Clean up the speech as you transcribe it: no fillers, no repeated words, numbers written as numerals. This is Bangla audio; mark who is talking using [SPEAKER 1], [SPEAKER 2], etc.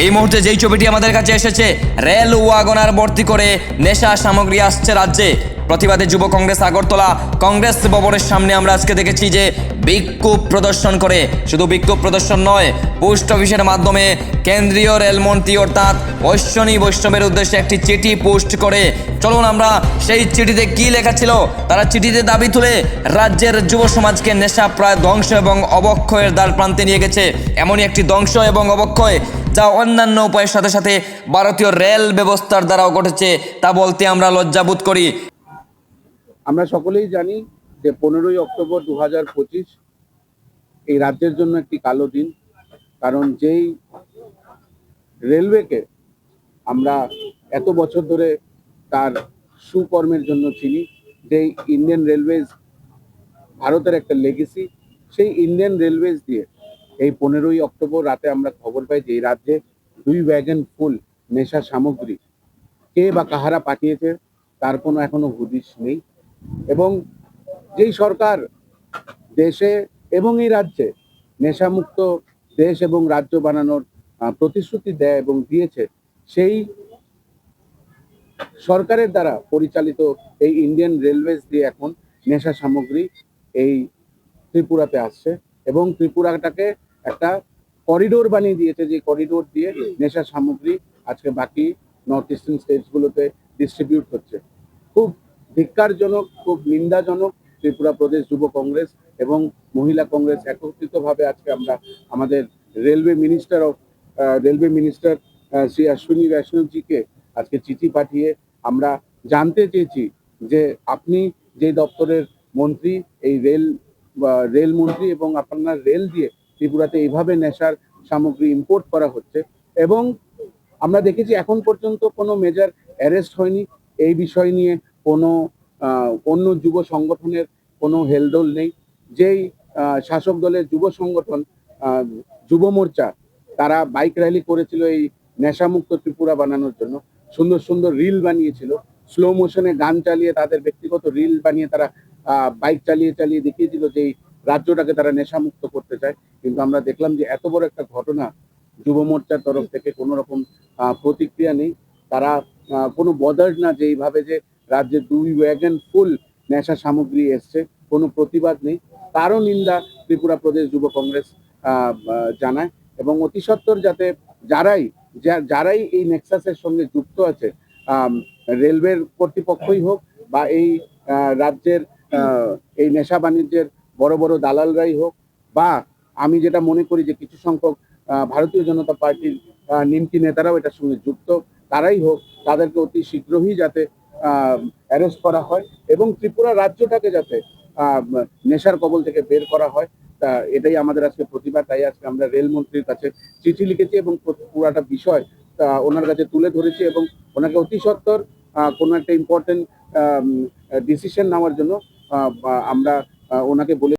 [SPEAKER 1] এই মুহূর্তে যেই ছবিটি আমাদের কাছে এসেছে, রেল ওয়াগনার ভর্তি করে নেশা সামগ্রী আসছে রাজ্যে। প্রতিবাদে যুব কংগ্রেস আগরতলা কংগ্রেস ভবনের সামনে আমরা আজকে দেখেছি যে বিক্ষোভ প্রদর্শন করে, শুধু বিক্ষোভ প্রদর্শন নয়, পোস্ট অফিসের মাধ্যমে কেন্দ্রীয় রেলমন্ত্রী অর্থাৎ অশ্বিনী বৈষ্ণবের উদ্দেশ্যে একটি চিঠি পোস্ট করে। চলুন আমরা সেই চিঠিতে কি লেখা ছিল। তারা চিঠিতে দাবি তুলে রাজ্যের যুব সমাজকে নেশা প্রায় ধ্বংস এবং অবক্ষয়ের দ্বার প্রান্তে নিয়ে গেছে। এমনই একটি ধ্বংস এবং অবক্ষয় যা অন্যান্য উপায়ের সাথে সাথে ভারতীয় রেল ব্যবস্থার দ্বারাও ঘটেছে, তা বলতে আমরা লজ্জাবোধ করি।
[SPEAKER 2] আমরা সকলেই জানি যে 15ই অক্টোবর 2025 এই রাজ্যের জন্য একটি কালো দিন। কারণ যেই রেলওয়েকে আমরা এত বছর ধরে তার সুকর্মের জন্য চিনি, যেই ইন্ডিয়ান রেলওয়েজ ভারতের একটা লেগেসি, সেই ইন্ডিয়ান রেলওয়েজ দিয়ে এই 15ই অক্টোবর রাতে আমরা খবর পাই যে এই রাজ্যে 2 ওয়াগন ফুল নেশা সামগ্রী কে বা কাহারা পাঠিয়েছে তার কোনো এখনো হুদিস নেই। এবং যেই সরকার দেশে এবং এই রাজ্যে নেশামুক্ত দেশ এবং রাজ্য বানানোর প্রতিশ্রুতি দেয় এবং দিয়েছে, সেই সরকারের দ্বারা পরিচালিত এই ইন্ডিয়ান রেলওয়েজ দিয়ে এখন নেশা সামগ্রী এই ত্রিপুরাতে আসছে এবং ত্রিপুরাটাকে একটা করিডোর বানিয়ে দিয়েছে, যে করিডোর দিয়ে নেশা সামগ্রী আজকে বাকি নর্থ ইস্টার্ন স্টেটসগুলোতে ডিস্ট্রিবিউট হচ্ছে। খুব ধিক্কারজনক, খুব নিন্দাজনক। ত্রিপুরা প্রদেশ যুব কংগ্রেস এবং মহিলা কংগ্রেস একত্রিতভাবে আজকে আমরা আমাদের রেলওয়ে মিনিস্টার শ্রী অশ্বিনী বৈষ্ণবজিকে আজকে চিঠি পাঠিয়ে আমরা জানতে চেয়েছি যে আপনি যে দপ্তরের মন্ত্রী, এই রেল মন্ত্রী, এবং আপনার রেল দিয়ে ত্রিপুরাতে এইভাবে নেশার সামগ্রী ইম্পোর্ট করা হচ্ছে এবং আমরা দেখেছি এখন পর্যন্ত কোনো মেজর অ্যারেস্ট হয়নি। এই বিষয় নিয়ে কোনো অন্য যুব সংগঠনের কোনো হেলদোল নেই। যেই শাসক দলের যুব সংগঠন যুব মোর্চা, তারা বাইক র্যালি করেছিল এই নেশামুক্ত ত্রিপুরা বানানোর জন্য। সুন্দর সুন্দর রিল বানিয়েছিল, স্লো মোশনে গান চালিয়ে তাদের ব্যক্তিগত রিল বানিয়ে তারা বাইক চালিয়ে চালিয়ে দেখিয়েছিল যে এই রাজ্যটাকে তারা নেশামুক্ত করতে চায়। কিন্তু আমরা দেখলাম যে এত বড় একটা ঘটনা, যুব মোর্চার তরফ থেকে কোনো রকম প্রতিক্রিয়া নেই। তারা কোনো বদার্ড না, যে এইভাবে যে রাজ্যে 2 ওয়াগন ফুল নেশা সামগ্রী এসছে, কোনো প্রতিবাদ নেই। তারও নিন্দা ত্রিপুরা প্রদেশ যুব কংগ্রেস জানায় এবং অতি সত্বর যাতে যারাই এই নেক্সাসের সঙ্গে যুক্ত আছে, রেলওয়ের কর্তৃপক্ষই হোক বা এই রাজ্যের এই নেশা বাণিজ্যের বড় বড় দালালরাই হোক, বা আমি যেটা মনে করি যে কিছু সংখ্যক ভারতীয় জনতা পার্টির নিমকি নেতারাও এটার সঙ্গে যুক্ত, তারাই হোক, তাদেরকে অতি শীঘ্রই যাতে অ্যারেস্ট করা হয় এবং ত্রিপুরা রাজ্যটাকে যাতে নেশার কবল থেকে বের করা হয়। তা এটাই আমাদের আজকে প্রতিবাদ। তাই আজকে আমরা রেলমন্ত্রীর কাছে চিঠি লিখেছি এবং পুরাটা বিষয় ওনার কাছে তুলে ধরেছি এবং ওনাকে অতি সত্বর কোনো একটা ইম্পর্টেন্ট ডিসিশন নেওয়ার জন্য আমরা ওনাকে বলে